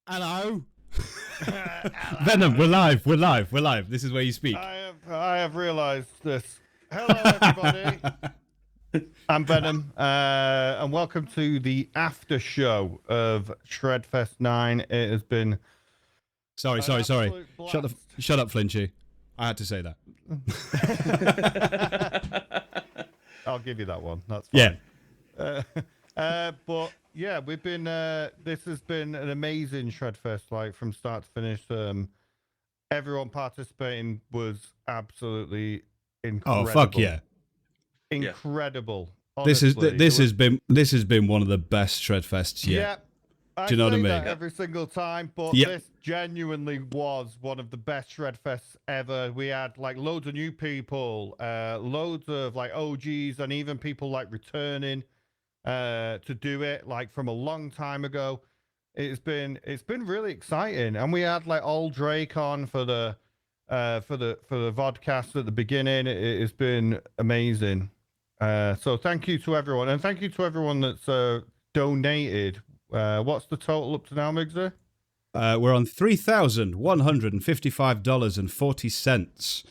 Hello. Venom, we're live. This is where you speak. I have realised this. Hello, everybody. I'm Venom, and welcome to the after show of Shredfest 9. It has been. Sorry. Shut up, Flinchy. I had to say that. I'll give you that one. That's fine. Yeah. But yeah, we've been. This has been an amazing Shredfest, like from start to finish. Everyone participating was absolutely incredible. Oh fuck yeah! Incredible. Honestly, this has been one of the best Shredfests yet. Yeah, do you know what I mean? That every single time, but this genuinely was one of the best Shredfests ever. We had like loads of new people, loads of like OGs, and even people like returning to do it like from a long time ago. It's been really exciting, and we had like old Drake on for the VODCAST at the beginning. It has been amazing. So thank you to everyone, and thank you to everyone that's donated. What's the total up to now, Migsy? We're on $3,155.40. 40 cents.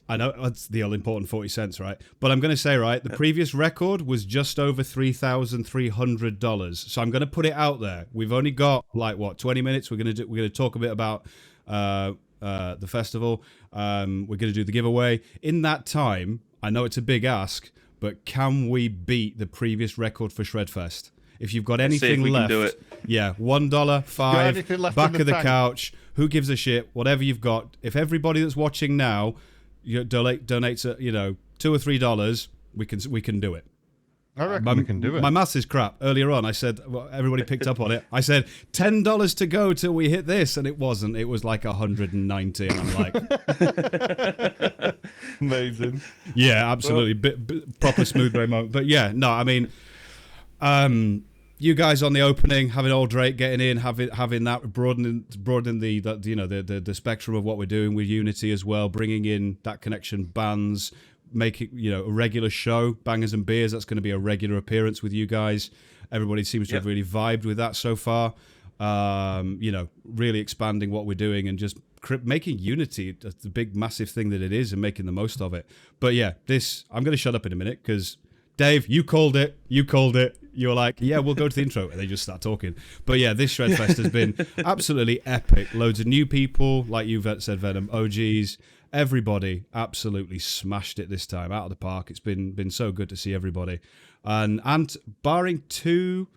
I know that's the all important 40 cents, right? But I'm going to say, right, the previous record was just over $3,300. So I'm going to put it out there. We've only got like 20 minutes. We're going to talk a bit about the festival. We're going to do the giveaway. In that time, I know it's a big ask, but can we beat the previous record for Shredfest? If you've got anything left, can do it. Yeah, $1, $5, back of the couch. Who gives a shit? Whatever you've got. If everybody that's watching now donates, $2 or $3, we can do it. I reckon we can do it. My maths is crap. Earlier on, I said, well, everybody picked up on it. I said, $10 to go till we hit this, and it wasn't. It was like 190, and I'm like... Amazing. Yeah, absolutely. Bit proper smooth brain moment. But yeah, no, I mean... you guys on the opening, having old Drake getting in, having that broadening the spectrum of what we're doing with Unity as well, bringing in that connection bands, making a regular show, Bangers and Beers. That's going to be a regular appearance with you guys. Everybody seems to have really vibed with that so far. Really expanding what we're doing and just making Unity the big massive thing that it is and making the most of it. But yeah, I'm going to shut up in a minute because Dave, you called it. You were like, yeah, we'll go to the intro. And they just start talking. But yeah, this Shredfest has been absolutely epic. Loads of new people, like you said, Venom, OGs. Everybody absolutely smashed it this time, out of the park. It's been so good to see everybody. And barring 2,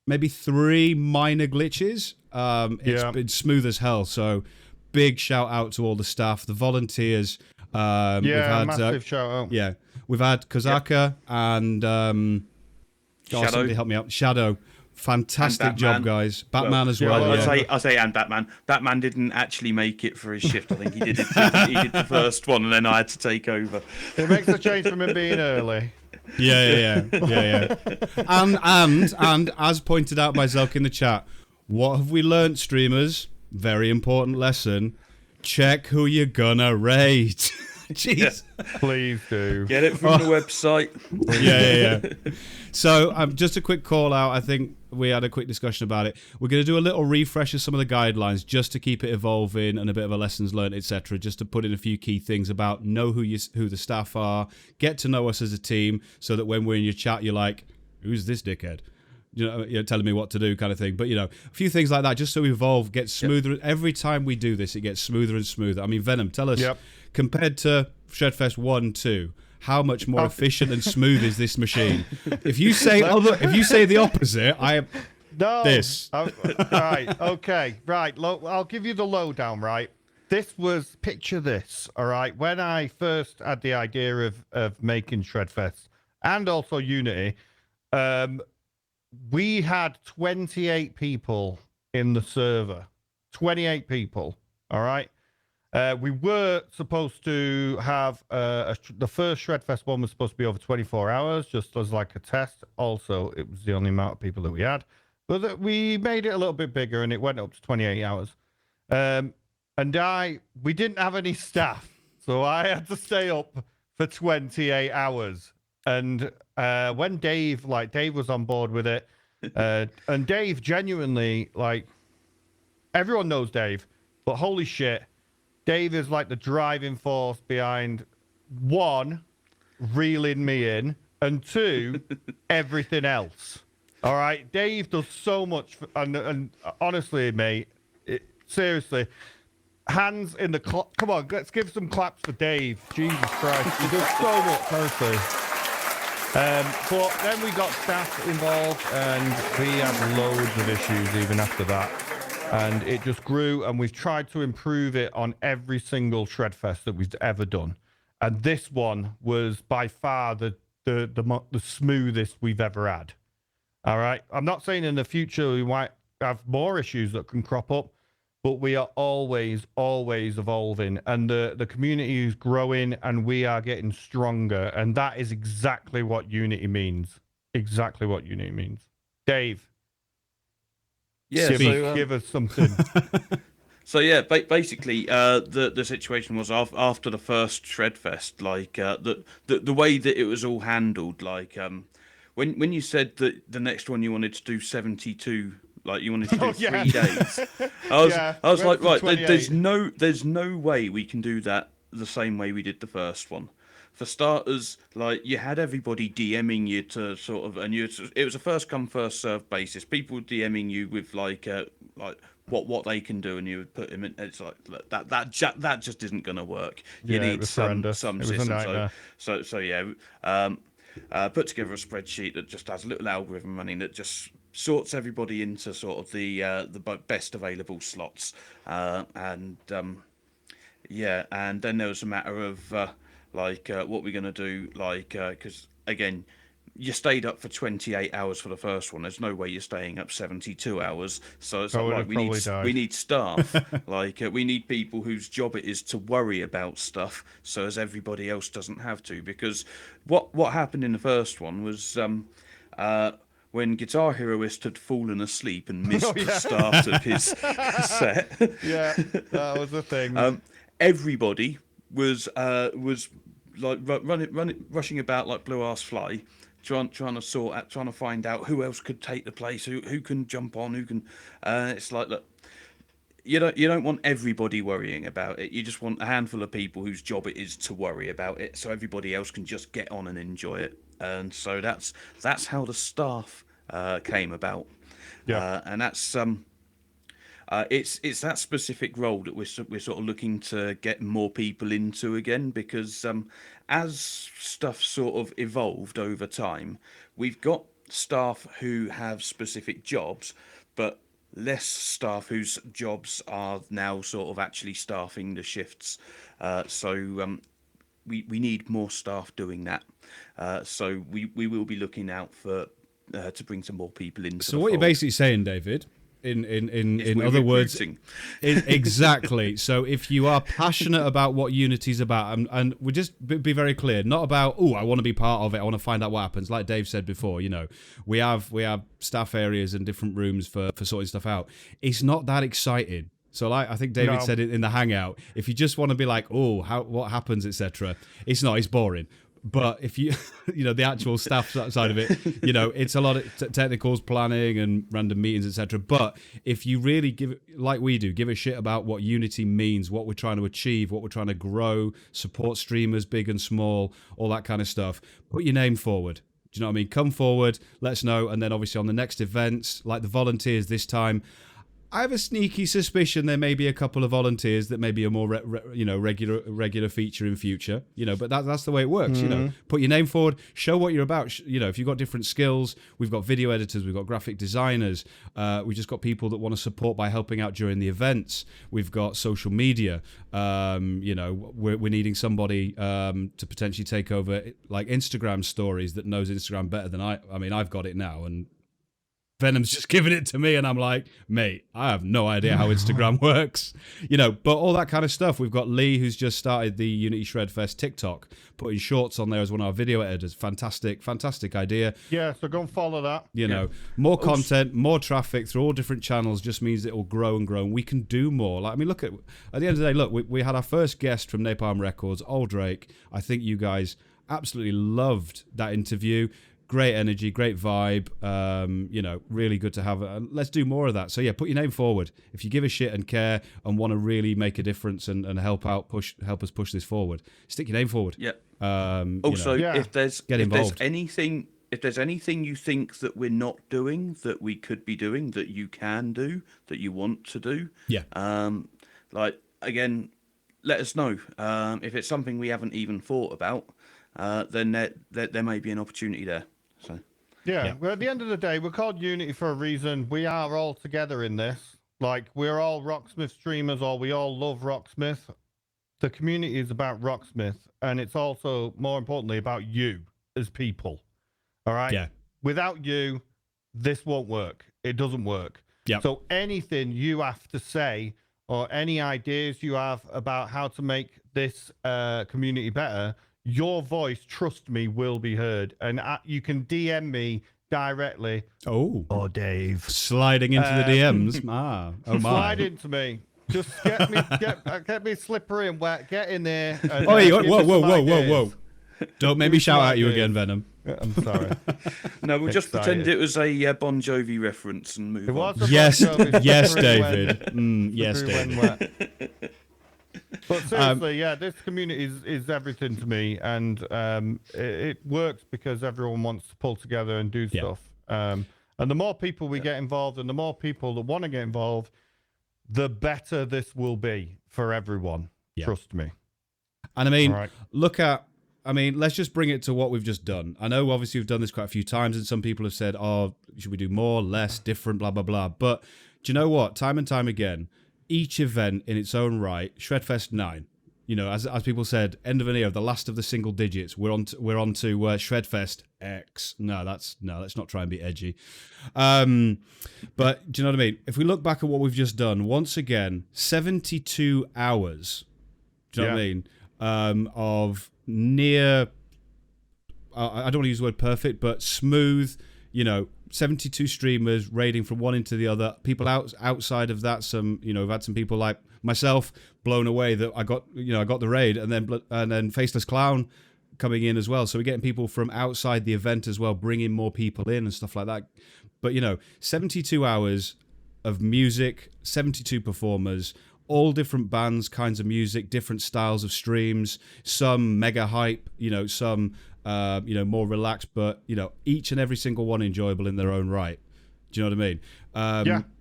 maybe 3 minor glitches, it's been smooth as hell. So big shout out to all the staff, the volunteers. Massive shout out. Yeah, we've had Kozaka and Shadow. Somebody help me out. Shadow, fantastic job, guys. Batman as well. I'll say, and Batman. Batman didn't actually make it for his shift. I think he did the first one, and then I had to take over. It makes a change from him being early. Yeah. And as pointed out by Zelk in the chat, what have we learnt, streamers? Very important lesson. Check who you're gonna raid. Jeez. Please do. Get it from the website. Yeah. So just a quick call out. I think we had a quick discussion about it. We're going to do a little refresh of some of the guidelines just to keep it evolving and a bit of a lessons learned, etc. Just to put in a few key things about know who the staff are, get to know us as a team so that when we're in your chat, you're like, who's this dickhead? You're telling me what to do kind of thing. But, a few things like that just so we evolve, get smoother. Yep. Every time we do this, it gets smoother and smoother. I mean, Venom, tell us, compared to Shredfest 1, 2, how much more efficient and smooth is this machine? If you say the opposite, this. Right, okay, right. I'll give you the lowdown, right? Picture this, all right? When I first had the idea of making Shredfest and also Unity, we had 28 people in the server. 28 people, all right? We were supposed to have the first Shredfest one was supposed to be over 24 hours, just as like a test. Also, it was the only amount of people that we had. But we made it a little bit bigger, and it went up to 28 hours. We didn't have any staff, so I had to stay up for 28 hours. And when Dave was on board with it, And Dave, genuinely, like, everyone knows Dave, but holy shit, Dave is like the driving force behind, one, reeling me in, and two, everything else. All right, Dave does so much, and honestly, mate, seriously, hands in the come on, let's give some claps for Dave. Jesus Christ, he does so much, honestly. But then we got staff involved, and we had loads of issues even after that. And it just grew, and we've tried to improve it on every single Shredfest that we've ever done. And this one was by far the smoothest we've ever had. All right. I'm not saying in the future we might have more issues that can crop up, but we are always evolving, and the community is growing, and we are getting stronger. And that is exactly what Unity means. Exactly what Unity means. Dave. Yeah, give us something. So yeah, basically, the situation was after the first Shredfest, like the way that it was all handled, like when you said that the next one you wanted to do 72, like you wanted to do 3 days, I was like, right, there's no way we can do that the same way we did the first one. For starters, like, you had everybody DMing you to sort of, and it was a first come first served basis. People DMing you with like what they can do, and you would put them in. It's like that just isn't going to work. You need some system. So yeah, put together a spreadsheet that just has a little algorithm running that just sorts everybody into sort of the best available slots, and then there was a matter of what we're going to do, because again, you stayed up for 28 hours for the first one. There's no way you're staying up 72 hours. So it's like, we need staff. We need people whose job it is to worry about stuff, so as everybody else doesn't have to. Because what happened in the first one was when Guitar Heroist had fallen asleep and missed the start of his set. Yeah, that was the thing. Everybody was like rushing about like blue ass fly, trying to find out who else could take the place, who can jump on, who can. It's like, look, you don't want everybody worrying about it. You just want a handful of people whose job it is to worry about it, so everybody else can just get on and enjoy it. And so that's how the staff came about. Yeah, and that's it's that specific role that we're sort of looking to get more people into again, because as stuff sort of evolved over time, we've got staff who have specific jobs, but less staff whose jobs are now sort of actually staffing the shifts. So we need more staff doing that. So we will be looking out for to bring some more people into. So what you're basically saying, David, in other words, exactly. So if you are passionate about what Unity's about, and we just be very clear, not about, I want to be part of it, I want to find out what happens. Like Dave said before, we have staff areas and different rooms for sorting stuff out. It's not that exciting. So I think David said it in the Hangout. If you just want to be like, what happens, etc., it's not. It's boring. But if you, the actual staff side of it, it's a lot of technicals, planning, and random meetings, etc. But if you really give a shit about what Unity means, what we're trying to achieve, what we're trying to grow, support streamers, big and small, all that kind of stuff, put your name forward. Do you know what I mean? Come forward, let us know, and then obviously on the next events, like the volunteers this time, I have a sneaky suspicion there may be a couple of volunteers that may be a more regular feature in future, but that's the way it works. Put your name forward, show what you're about. If you've got different skills, we've got video editors, we've got graphic designers, we've just got people that want to support by helping out during the events. We've got social media. We're needing somebody to potentially take over like Instagram stories that knows Instagram better than I mean, I've got it now, and Venom's just giving it to me, and I'm like, mate, I have no idea how Instagram works, but all that kind of stuff. We've got Lee, who's just started the Unity Shredfest TikTok, putting shorts on there as one of our video editors. Fantastic idea. Yeah, so go and follow that. More content, more traffic through all different channels just means it will grow and grow, and we can do more. Look at the end of the day, look, we had our first guest from Napalm Records, Old Drake. I think you guys absolutely loved that interview. great energy, great vibe. You know, really good to have. Let's do more of that. So yeah, put your name forward if you give a shit and care and want to really make a difference and help us push this forward. Stick your name forward. Yeah. Also, you know, if there's anything you think that we're not doing that we could be doing, that you can do, that you want to do, like again, let us know. If it's something we haven't even thought about, then there may be an opportunity there. So yeah, well, at the end of the day, we're called Unity for a reason. We are all together in this. Like, we're all Rocksmith streamers, or we all love Rocksmith. The community is about Rocksmith, and it's also, more importantly, about you as people. All right? Yeah. Without you, this won't work. It doesn't work. Yep. So anything you have to say, or any ideas you have about how to make this community better, your voice, trust me, will be heard. And you can DM me directly. Oh, Dave. Sliding into the DMs. Oh my. Slide into me. Just get me slippery and wet. Get in there. And, whoa. Don't make me shout at you again, Venom. I'm sorry. No, we'll just pretend it was a Bon Jovi reference and move on. Yes, yes, David. Yes, David. But seriously, this community is everything to me, and it works because everyone wants to pull together and do stuff. And the more people we get involved, and the more people that want to get involved, the better this will be for everyone. Trust me. And I mean, let's just bring it to what we've just done. I know, obviously, we've done this quite a few times, and some people have said, should we do more, less, different, blah, blah, blah. But do you know what? Time and time again, each event in its own right, Shredfest 9, you know, as people said, end of an era, the last of the single digits. We're on to Shredfest X. Let's not try and be edgy. But do you know what I mean? If we look back at what we've just done, once again, 72 hours. Do you know what I mean? Of near, I don't want to use the word perfect, but smooth, you know, 72 streamers raiding from one into the other. People outside of that, we've had some people like myself blown away that I got the raid, and then Faceless Clown coming in as well. So we're getting people from outside the event as well, bringing more people in and stuff like that. But 72 hours of music, 72 performers, all different bands, kinds of music, different styles of streams, some mega hype, some more relaxed, but each and every single one enjoyable in their own right. Do you know what I mean?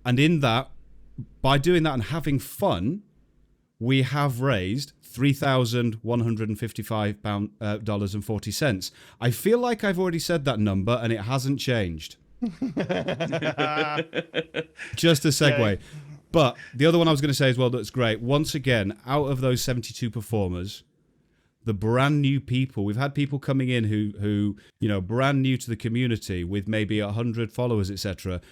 And in that, by doing that and having fun, we have raised $3,155.40. I feel like I've already said that number and it hasn't changed. Just a segue. Yeah. But the other one I was going to say as well that's great, once again, out of those 72 performers, the brand new people, we've had people coming in who brand new to the community with maybe 100 followers, etc.,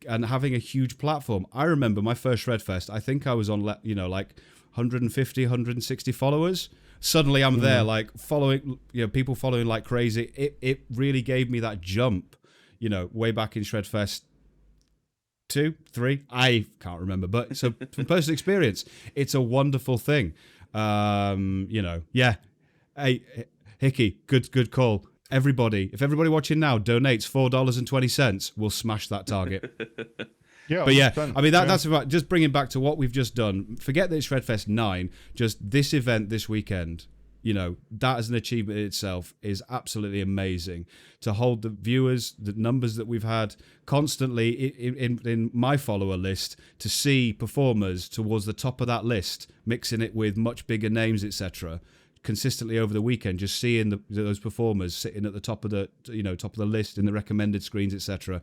and having a huge platform. I remember my first Shredfest, I think I was on, like 150, 160 followers. Suddenly I'm there, like following, people following like crazy. It really gave me that jump, way back in Shredfest 2, 3, I can't remember, but so from personal experience, it's a wonderful thing. Hey, Hickey, good call. Everybody, if everybody watching now donates $4.20, we'll smash that target. But yeah, I mean that's about just bringing back to what we've just done. Forget that it's Shredfest 9. Just this event this weekend. That as an achievement in itself is absolutely amazing. To hold the viewers, the numbers that we've had constantly in my follower list, to see performers towards the top of that list, mixing it with much bigger names, etc., consistently over the weekend, just seeing those performers sitting at the top of the list in the recommended screens, etc.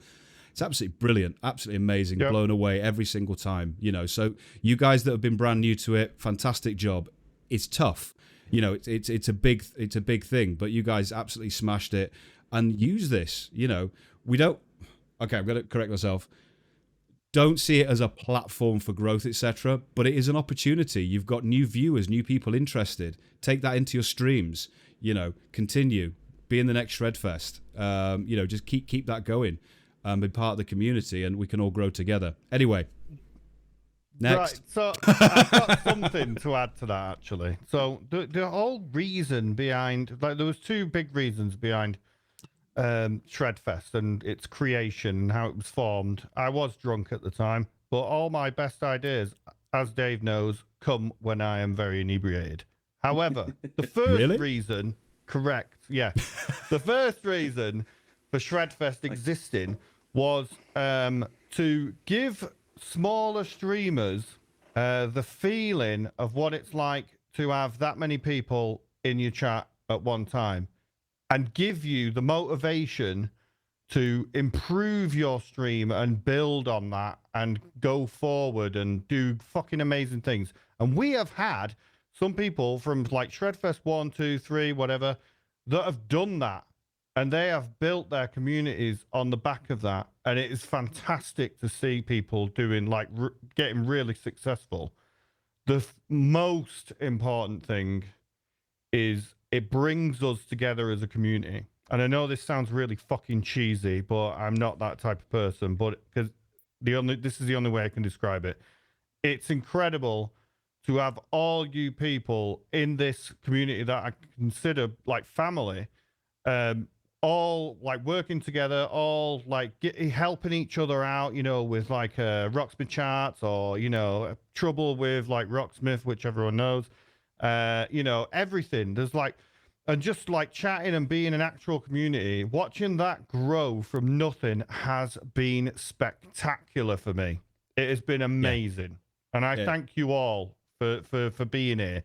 It's absolutely brilliant, absolutely amazing, blown away every single time. So you guys that have been brand new to it, fantastic job. It's tough. It's a big thing, but you guys absolutely smashed it. And use this. We don't. Okay, I'm going to correct myself. Don't see it as a platform for growth, etc. But it is an opportunity. You've got new viewers, new people interested. Take that into your streams. Continue. Be in the next Shredfest. Just keep that going. Be part of the community, and we can all grow together. Anyway. Next. Right, so I've got something to add to that, actually. So the whole reason behind, there was two big reasons behind Shredfest and its creation and how it was formed. I was drunk at the time, but all my best ideas, as Dave knows, come when I am very inebriated. However, the first reason, correct, yeah, the first reason for Shredfest existing was to give smaller streamers the feeling of what it's like to have that many people in your chat at one time, and give you the motivation to improve your stream and build on that and go forward and do fucking amazing things. And we have had some people from like Shredfest 1, 2, 3, whatever, that have done that. And they have built their communities on the back of that. And it is fantastic to see people doing like getting really successful. The most important thing is it brings us together as a community. And I know this sounds really fucking cheesy, but I'm not that type of person. But because this is the only way I can describe it. It's incredible to have all you people in this community that I consider like family, all like working together, all like helping each other out, you know, with like Rocksmith charts or, you know, trouble with like Rocksmith, which everyone knows. You know, everything. There's like, and just like chatting and being an actual community, watching that grow from nothing has been spectacular for me. It has been amazing. Yeah. And I thank you all for being here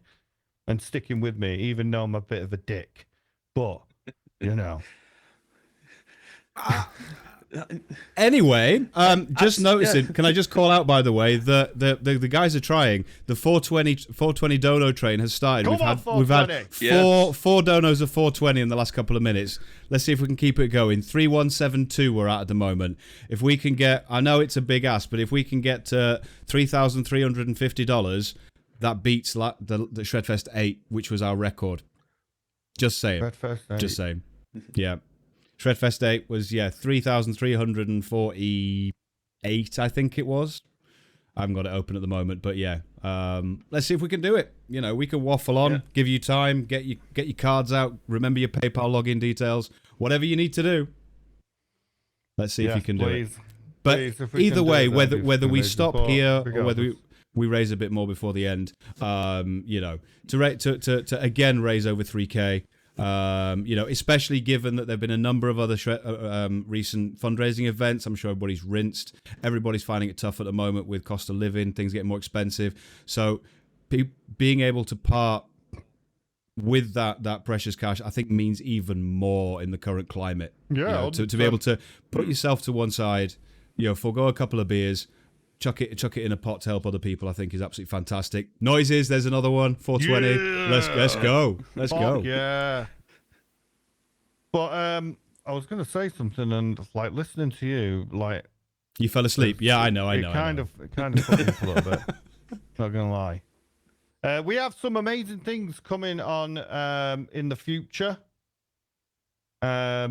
and sticking with me, even though I'm a bit of a dick. But, you know. Anyway, just noticing, can I just call out, by the way, the guys are trying. The 420 dono train has started. We've had four donos of 420 in the last couple of minutes. Let's see if we can keep it going. 3172 we're at the moment. If we can get, I know it's a big ask, but if we can get to $3,350, that beats the Shredfest 8, which was our record. Just saying. Shredfest 8. Just saying. Yeah. Shredfest 8 was, 3,348, I think it was. I haven't got it open at the moment, but yeah. Let's see if we can do it. You know, we can waffle on, give you time, get your cards out, remember your PayPal login details, whatever you need to do. Let's see if you can do it. But either way, whether we stop here or whether we raise a bit more before the end, you know, to again raise over 3K. You know, especially given that there have been a number of other recent fundraising events. I'm sure everybody's rinsed. Everybody's finding it tough at the moment with cost of living, things getting more expensive. So being able to part with that precious cash, I think means even more in the current climate. Yeah. You know, to be able to put yourself to one side, you know, forego a couple of beers, chuck it in a pot to help other people, I think is absolutely fantastic. Noises, there's another one, 420. Yeah. Let's go. Let's go. Yeah. But I was going to say something, and like listening to you, like you fell asleep. Yeah, I know. It kind of put me up a little bit. Not gonna lie. We have some amazing things coming on in the future. Are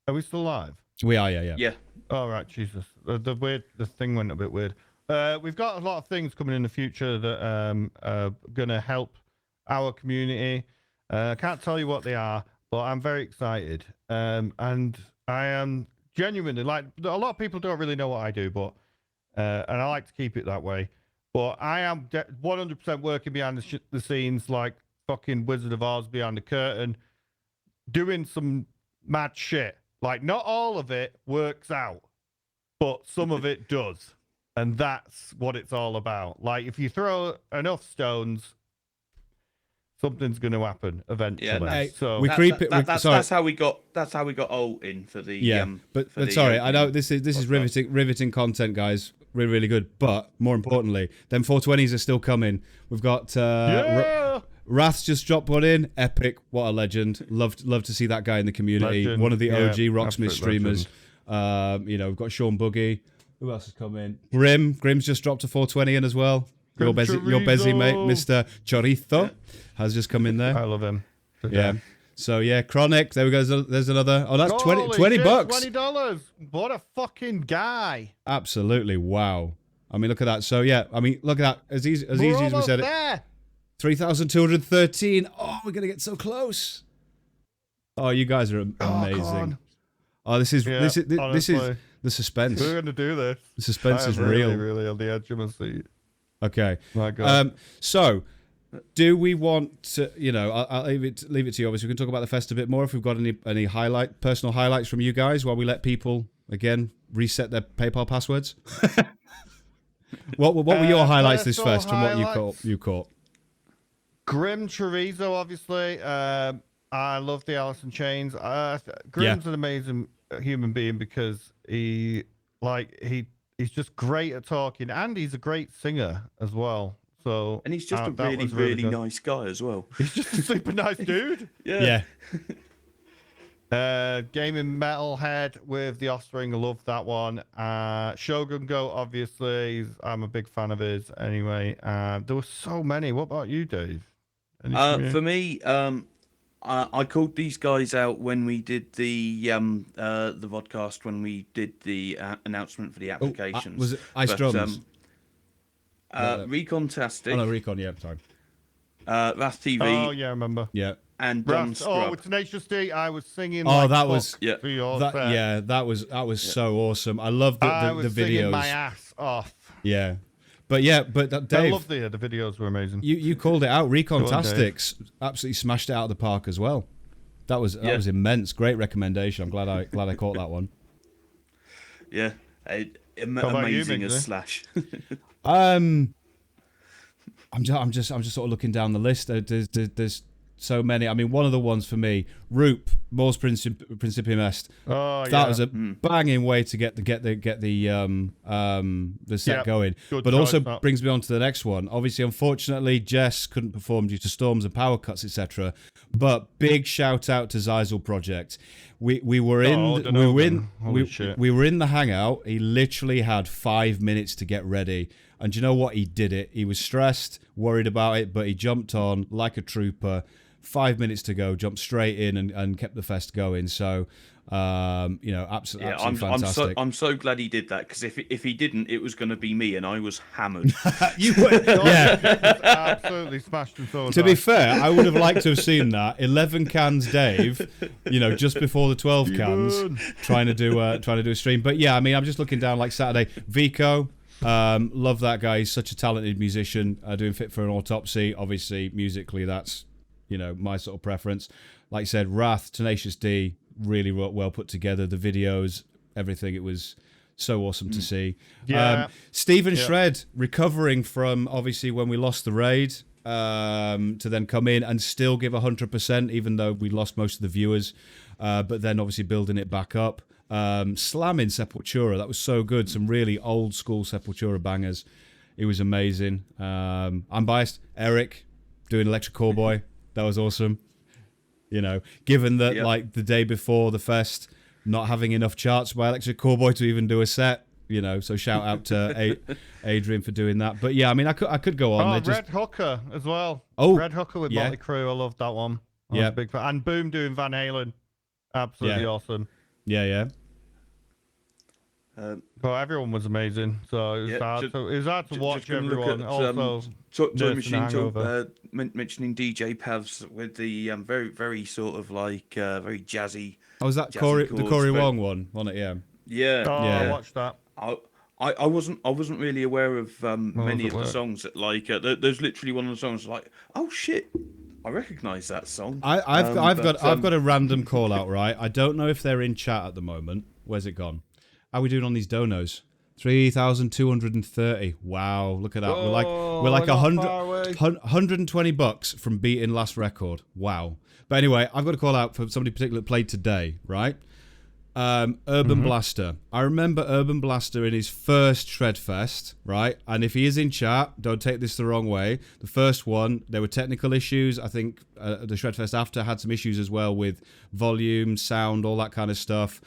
we still live? We are. Yeah. Yeah. Oh, right, Jesus. The thing went a bit weird. We've got a lot of things coming in the future that are going to help our community. I can't tell you what they are, but I'm very excited. And I am genuinely, like, a lot of people don't really know what I do, but and I like to keep it that way. But I am 100% working behind the scenes, like fucking Wizard of Oz behind the curtain, doing some mad shit. Like, not all of it works out, but some of it does. And that's what it's all about. Like, if you throw enough stones, something's going to happen eventually. Yeah, so that's how we got Alt in for the But sorry, I know this is riveting content, guys. Really, really good. But more importantly, them 420s are still coming. We've got Wrath's just dropped one in. Epic. What a legend. Love to see that guy in the community. Legend. One of the OG Rocksmith streamers. You know, we've got Sean Buggy. Who else has come in? Grim's just dropped a 420 in as well. Your busy mate, Mr. Chorizo, has just come in there. I love him. Yeah. So yeah, Chronic. There we go. There's another. Oh, that's $20 bucks. $20. What a fucking guy. Absolutely. Wow. I mean, look at that. So yeah, I mean, look at that. As easy as we said it. 3,213. Oh, we're gonna get so close. Oh, you guys are amazing. Oh, this is honestly. the suspense. We're going to do this. The suspense is really, real. really on the edge of my seat. Okay. My God. So, do we want to? I'll leave it to you. Obviously, we can talk about the fest a bit more if we've got any personal highlights from you guys while we let people again reset their PayPal passwords. What were your highlights this fest from what you caught? Grim Chorizo, obviously. I love the Alice in Chains. Grim's an amazing human being because he's just great at talking, and he's a great singer as well. So and he's just a really nice guy as well. He's just a super nice dude. Yeah. Gaming Metalhead with The Offspring, I love that one. Shogun Goat, obviously, I'm a big fan of his. Anyway, there were so many. What about you, Dave? For me, I called these guys out when we did the VODCAST, when we did the announcement for the applications. Was it Ice Drums? Recontastic. Oh no, Recon. Yeah, sorry. Wrath TV. Oh yeah, I remember. Yeah. And Scrub. with Tenacious D, I was singing. Oh, that was for your that was so awesome. I love the videos. I was singing my ass off. Yeah. But Dave, I love the videos were amazing. You called it out. Recontastics absolutely smashed it out of the park as well. That was immense. Great recommendation. I'm glad I caught that one. Yeah, amazing you, as Slash. I'm just sort of looking down the list. There's so many. I mean, one of the ones for me, Roop, Mors Principium Est. Oh, that was a banging way to get the set going. Good but choice, also that. brings me on to the next one. Obviously, unfortunately, Jess couldn't perform due to storms and power cuts, etc. But big shout out to Zeisel Project. We were in the hangout. He literally had 5 minutes to get ready. And do you know what? He did it. He was stressed, worried about it, but he jumped on like a trooper. 5 minutes to go, jumped straight in and kept the fest going. So, absolutely fantastic. I'm so glad he did that, because if he didn't, it was going to be me, and I was hammered. You were, yeah, absolutely smashed and so. To be fair, I would have liked to have seen that 11 cans, Dave. Just before the 12 cans, trying to do a stream. But yeah, I mean, I'm just looking down like Saturday. Vico. Love that guy. He's such a talented musician. Doing Fit for an Autopsy. Obviously, musically, that's my sort of preference. Like I said, Wrath, Tenacious D, really well put together. The videos, everything. It was so awesome to see. Yeah. Stephen Shred recovering from obviously when we lost the raid, to then come in and still give 100%, even though we lost most of the viewers. But then obviously building it back up. Slamming Sepultura, that was so good. Some really old school Sepultura bangers. It was amazing. I'm biased. Eric doing Electric Callboy, that was awesome. Given that like the day before the fest, not having enough charts by Electric Callboy to even do a set. So shout out to Adrian for doing that. But yeah, I mean, I could go on. Red Hooker as well. Oh, Red Hooker with Motley Crue. I love that one. I was a big fan. And Boom doing Van Halen. Absolutely awesome. Yeah. But everyone was amazing, so it was hard to watch everyone. Also, mentioning DJ Pavs with the very, very sort of like very jazzy. Oh, was that the Corey Wong one, wasn't it? Yeah. I watched that. I wasn't really aware of many of the songs that like there's literally one of the songs like, oh shit, I recognise that song. I've got a random call out, right? I don't know if they're in chat at the moment. Where's it gone? How are we doing on these donos? 3,230. Wow, look at that. We're like $120 from beating last record. Wow. But anyway, I've got to call out for somebody particular that played today, right? Urban Blaster. I remember Urban Blaster in his first Shredfest, right? And if he is in chat, don't take this the wrong way. The first one, there were technical issues. I think the Shredfest after had some issues as well with volume, sound, all that kind of stuff.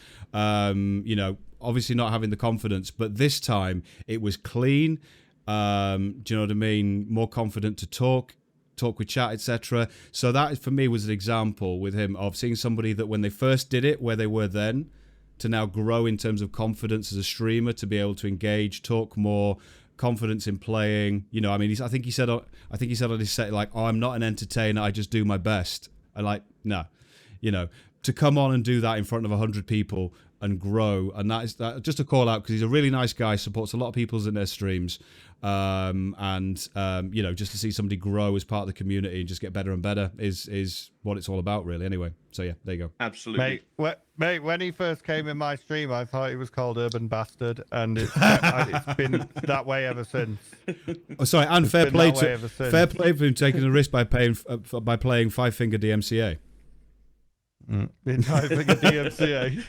Obviously not having the confidence, but this time it was clean. Do you know what I mean? More confident to talk with chat, etc. So that for me was an example with him of seeing somebody that when they first did it, where they were then, to now grow in terms of confidence as a streamer, to be able to engage, talk more, confidence in playing. I think he said on his set like, "Oh, I'm not an entertainer. I just do my best." I like, no, to come on and do that in front of 100 people and grow. And that is just a call out because he's a really nice guy, supports a lot of people in their streams. Just to see somebody grow as part of the community and just get better and better is what it's all about, really. Anyway, so yeah, there you go. Absolutely. Mate, when he first came in my stream, I thought he was called Urban Bastard, and it's been that way ever since. Oh, sorry, and fair play for him taking a risk by playing 5-finger DMCA. Five-finger DMCA.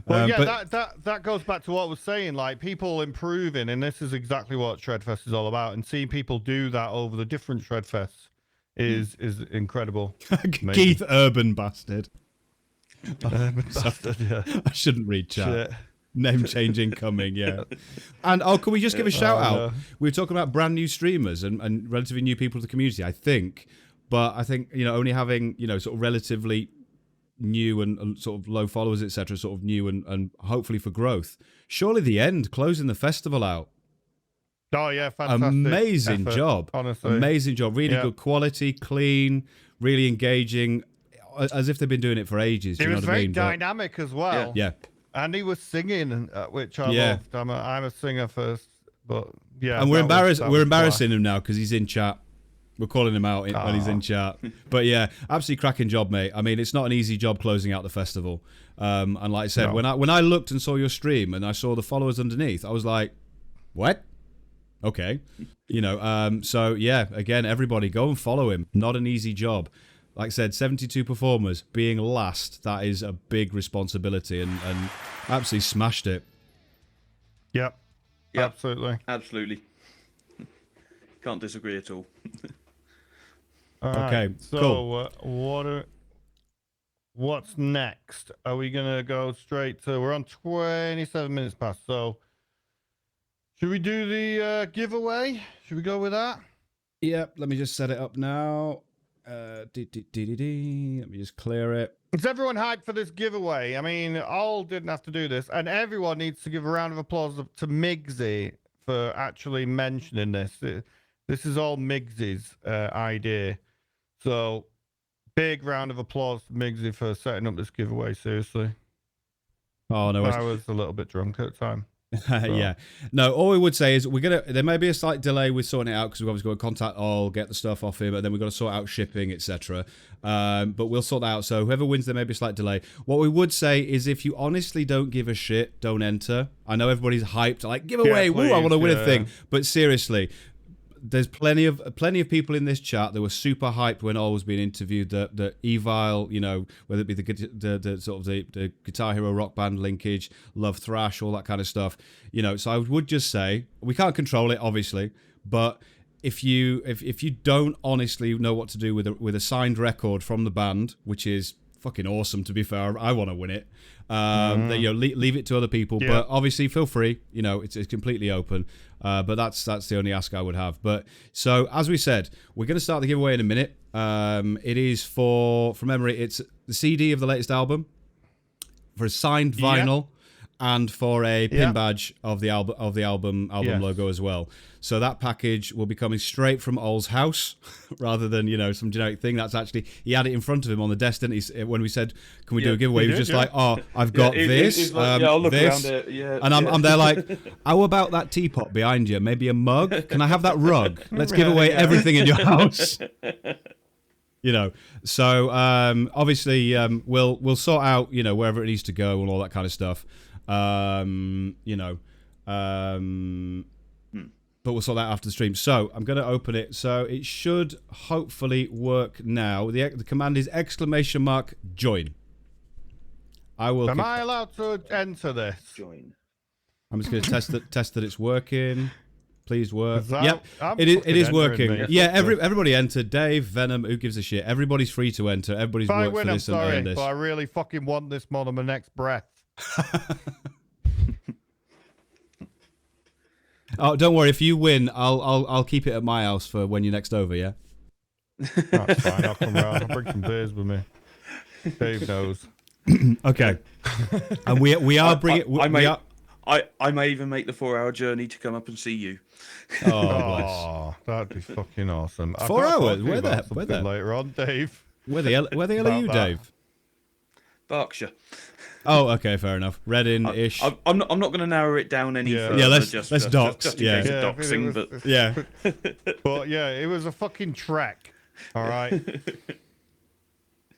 Well, that goes back to what I was saying, like people improving, and this is exactly what Shredfest is all about, and seeing people do that over the different Shredfests is incredible. Keith Urban Bastard. Urban Bastard, yeah. I shouldn't read chat. Shit. Name change incoming, yeah. And can we just give a shout out? No. We were talking about brand new streamers and relatively new people to the community, I think. But I think, only having, sort of relatively new and sort of low followers, etc., sort of new and hopefully for growth. Surely the End closing the festival out. Oh yeah, fantastic. Amazing effort, job. Honestly. Amazing job. Really good quality, clean, really engaging, as if they've been doing it for ages. It was very dynamic as well. Yeah. And he was singing, which I loved. I'm a singer first, but yeah. And we're embarrassing him now because he's in chat. We're calling him out when he's in chat. But yeah, absolutely cracking job, mate. I mean, it's not an easy job closing out the festival. And like I said, when I looked and saw your stream and I saw the followers underneath, I was like, what? Okay. So yeah, again, everybody go and follow him. Not an easy job. Like I said, 72 performers, being last, that is a big responsibility and absolutely smashed it. Yep. Absolutely. Can't disagree at all. Okay, so, cool. What's next? Are we going to go straight to... We're on 27 minutes past, so... Should we do the giveaway? Should we go with that? Yep, let me just set it up now. Let me just clear it. Is everyone hyped for this giveaway? I mean, all didn't have to do this, and everyone needs to give a round of applause to Migsy for actually mentioning this. This is all Migsy's idea. So, big round of applause to Migsy for setting up this giveaway, seriously. Oh, no. I was a little bit drunk at the time. Yeah. No, all we would say is there may be a slight delay with sorting it out because we've obviously got to contact all, get the stuff off him, and then we've got to sort out shipping, etc. But we'll sort that out. So whoever wins, there may be a slight delay. What we would say is if you honestly don't give a shit, don't enter. I know everybody's hyped, like, giveaway, woo, I want to win a thing. But seriously, there's plenty of people in this chat that were super hyped when all was being interviewed. The Evil, whether it be the sort of the Guitar Hero Rock Band linkage, Love Thrash, all that kind of stuff. So I would just say we can't control it, obviously, but if you don't honestly know what to do with a signed record from the band, which is fucking awesome, to be fair, I want to win it. Leave it to other people, but obviously feel free. It's completely open. But that's the only ask I would have. But so as we said, we're going to start the giveaway in a minute. It is from memory, it's the CD of the latest album, for a signed vinyl, and for a pin badge of the album logo as well. So that package will be coming straight from Ol's house, rather than some generic thing. That's actually, he had it in front of him on the desk, didn't he? When we said, "Can we do a giveaway?" He was just like, "Oh, I've got this, I'll look this," around it. Yeah, and I'm there like, "How about that teapot behind you? Maybe a mug? Can I have that rug? Let's give away everything in your house." So obviously we'll sort out wherever it needs to go and all that kind of stuff. But we'll sort that after the stream. So I'm going to open it. So it should hopefully work now. The command is !join. Am I allowed to enter this? Join. I'm just going to test that it's working. Please work. Yep, it is working. Yeah, everybody entered. Dave, Venom, who gives a shit? Everybody's free to enter. Everybody's worked for this and earned this. But I really fucking want this more than my next breath. Oh, don't worry. If you win, I'll keep it at my house for when you're next over. Yeah. That's fine. I'll come round. I'll bring some beers with me. Dave knows. Okay. And we are bringing. I may even make the 4-hour journey to come up and see you. Oh, that'd be fucking awesome. 4 hours? Where the later on, Dave? Where the hell are you, Dave? Berkshire. Oh, okay, fair enough. Reading-ish. I'm not going to narrow it down any further. Yeah, let's dox. Just in case of doxing, but yeah. But yeah, it was a fucking trek. All right.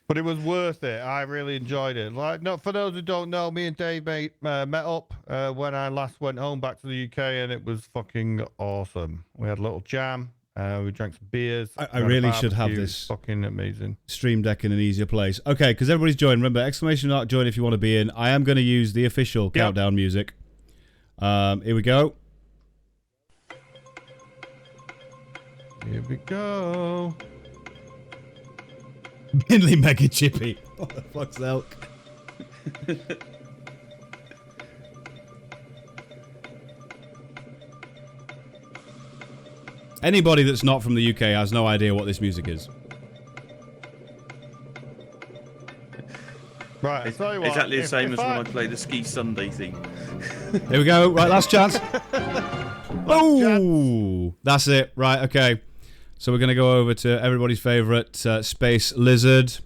But it was worth it. I really enjoyed it. Like, no, for those who don't know, me and Dave met up when I last went home back to the UK, and it was fucking awesome. We had a little jam. We drank some beers. I really should have this fucking amazing stream deck in an easier place. Okay, because everybody's joined. Remember, exclamation mark join if you want to be in. I am going to use the official countdown music. Here we go. Here we go. Binley Mega Chippy. What the fuck's elk? Anybody that's not from the UK has no idea what this music is. Right, it's what, exactly the same as when I play the Ski Sunday theme. Here we go. Right, last chance. Oh, that's it. Right, okay. So we're going to go over to everybody's favourite Space Lizard.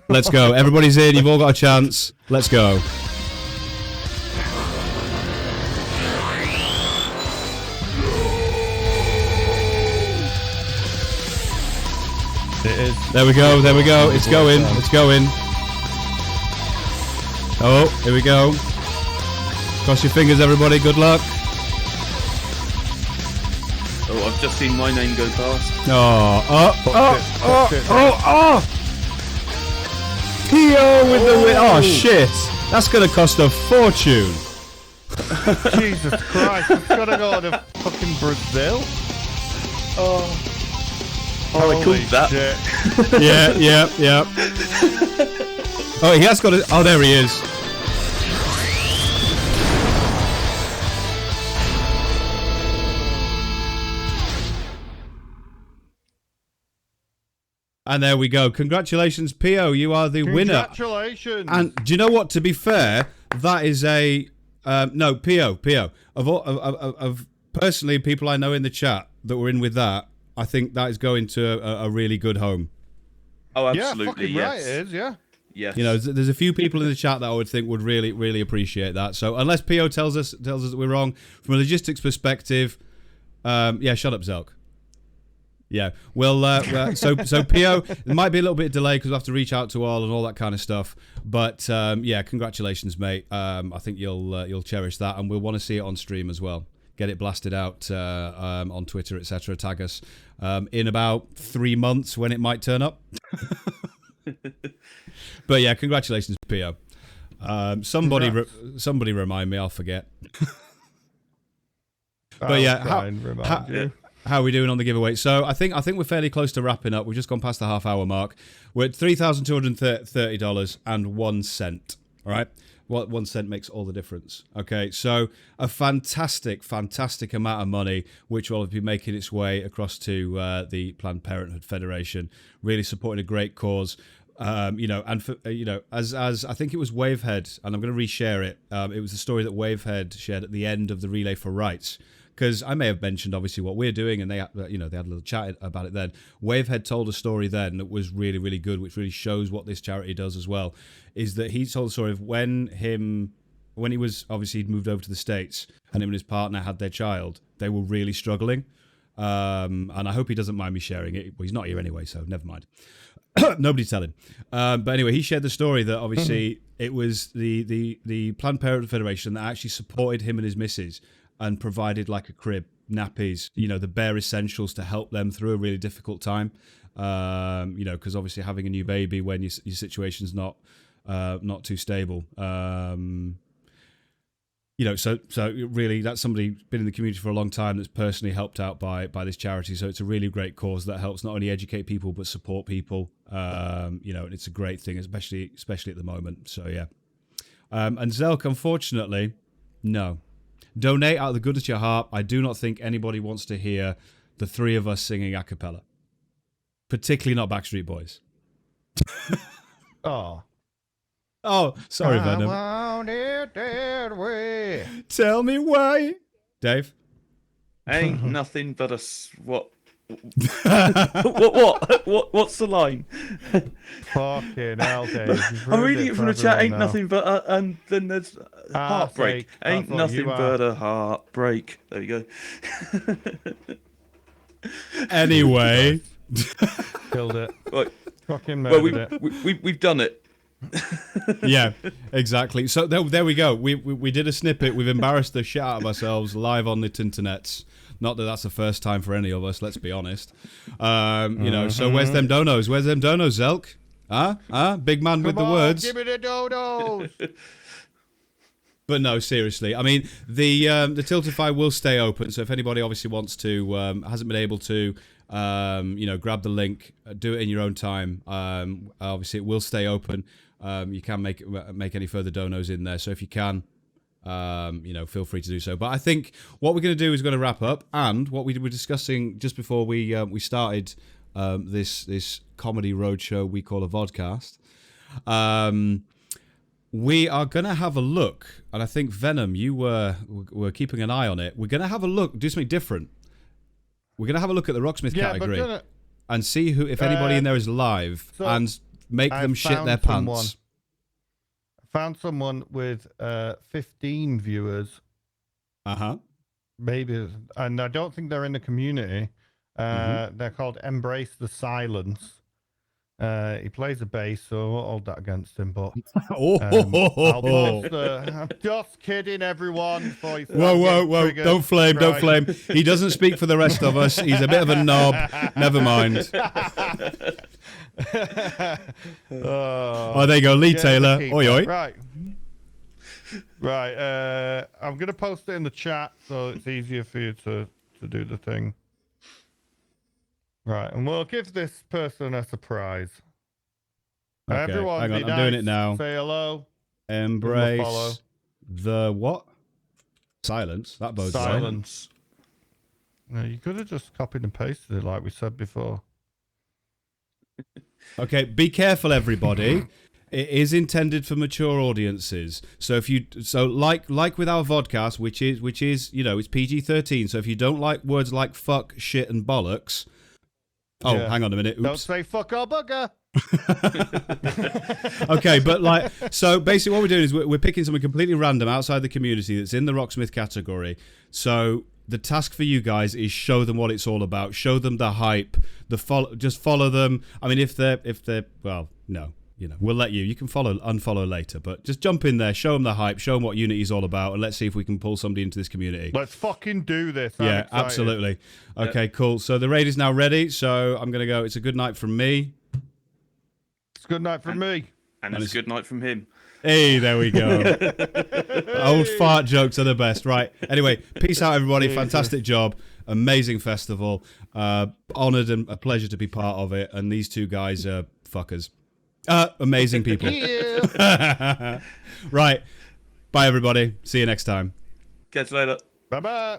Let's go. Everybody's in. You've all got a chance. Let's go. It is. There we go. There we go. It's going. It's going. Oh, here we go. Cross your fingers, everybody. Good luck. Oh, I've just seen my name go past. P.O. with the win. Oh, shit. That's going to cost a fortune. Jesus Christ. It's got to go to fucking Brazil. Oh, I called that. Shit. Yeah. Oh, he has got it. Oh, there he is. And there we go. Congratulations, P.O. You are the winner. Congratulations. And do you know what? To be fair, that is a... no, P.O. Of personally, people I know in the chat that were in with that, I think that is going to a really good home. Oh, absolutely, yeah, right, yes. it is, yeah. Yes. You know, there's a few people in the chat that I would think would really, really appreciate that. So unless P.O. tells us that we're wrong, from a logistics perspective, yeah, shut up, Zelk. Yeah, well, so P.O., there might be a little bit of delay because we have to reach out to all that kind of stuff. But yeah, congratulations, mate. I think you'll cherish that, and we'll want to see it on stream as well. Get it blasted out on Twitter, etc. Tag us in about 3 months when it might turn up. But yeah, congratulations, P.O. Somebody remind me, I'll forget. But yeah, how are we doing on the giveaway? So I think we're fairly close to wrapping up. We've just gone past the half-hour mark. We're at $3,230.01. All right, what 1 cent makes all the difference. Okay, so a fantastic amount of money, which will be making its way across to the Planned Parenthood Federation, really supporting a great cause. You know, and for, you know, as I think it was Wavehead, and I'm going to reshare it. It was the story that Wavehead shared at the end of the Relay for Rights. Because I may have mentioned obviously what we're doing, and they had a little chat about it then. Wavehead told a story then that was really, really good, which really shows what this charity does as well. Is that he told the story of when he was obviously he'd moved over to the States, and him and his partner had their child. They were really struggling, and I hope he doesn't mind me sharing it. Well, he's not here anyway, so never mind. Nobody tell him. But anyway, he shared the story that obviously it was the Planned Parenthood Federation that actually supported him and his missus and provided like a crib, nappies, you know, the bare essentials to help them through a really difficult time. You know, because obviously having a new baby when your situation's not too stable. You know, so really that's somebody been in the community for a long time that's personally helped out by this charity. So it's a really great cause that helps not only educate people but support people. You know, and it's a great thing, especially at the moment. So yeah. And Zelk, unfortunately, no. Donate out of the goodness of your heart. I do not think anybody wants to hear the three of us singing a cappella. Particularly not Backstreet Boys. Oh, sorry, Venom. I want it that way. Tell me why. Dave? Ain't nothing but a What's the line? Fucking hell, Dave. I'm reading it from the chat. Ain't nothing but and then there's heartbreak. Ain't nothing but a heartbreak. There you go. Anyway, Killed it. Right. Fucking Well, murdered it. we've done it. yeah, exactly. So there we go. We did a snippet. We've embarrassed the shit out of ourselves live on the internets. Not that that's the first time for any of us. Let's be honest. You know. So where's them donos? Where's them donos, Zelk? Huh? Big man with the words. Give me the donos. But no, seriously. I mean, the Tiltify will stay open. So if anybody obviously wants to, hasn't been able to, you know, grab the link, do it in your own time. Obviously, it will stay open. You can make any further donos in there. So if you can, you know, feel free to do so. But I think what we're going to do is going to wrap up, and what we were discussing just before we started this comedy roadshow we call a VODCAST. We are going to have a look, and I think Venom, you were keeping an eye on it. We're going to have a look, do something different. We're going to have a look at the Rocksmith category and see if anybody in there is live, and make them shit their pants. I found someone with 15 viewers. Maybe, and I don't think they're in the community. They're called Embrace the Silence. He plays a bass, so I won't hold that against him. But I'll post, I'm just kidding, everyone. Whoa! Don't flame! Don't flame! He doesn't speak for the rest of us. He's a bit of a knob. Never mind. Oh, there you go, Lee Taylor. Oi, oi. Right. I'm gonna post it in the chat so it's easier for you to do the thing. Right, and we'll give this person a surprise. Okay, everyone, hang on, I'm nice. doing it now. Say hello. Embrace the what? Silence. That bodes well. Silence. No, you could have just copied and pasted it like we said before. Okay, be careful, everybody. It is intended for mature audiences. So if you like with our vodcast, which is you know, it's PG-13. So if you don't like words like fuck, shit, and bollocks. Oh, hang on a minute. Oops. Don't say fuck or bugger. Okay, but like, so basically what we're doing is we're picking something completely random outside the community that's in the Rocksmith category. So the task for you guys is show them what it's all about. Show them the hype. Just follow them. I mean, if they're well, no. You know, we'll let you. You can unfollow later, but just jump in there, show them the hype, show them what Unity's all about, and let's see if we can pull somebody into this community. Let's fucking do this. Yeah, absolutely. Okay, cool. So the raid is now ready. So I'm gonna go. It's a good night from me. It's a good night from me. And it's a good night from him. Hey, there we go. Old fart jokes are the best. Right. Anyway, peace out, everybody. Fantastic job. Amazing festival. Honoured and a pleasure to be part of it. And these two guys are fuckers. Amazing people. Right. Bye, everybody. See you next time. Catch you later. Bye-bye.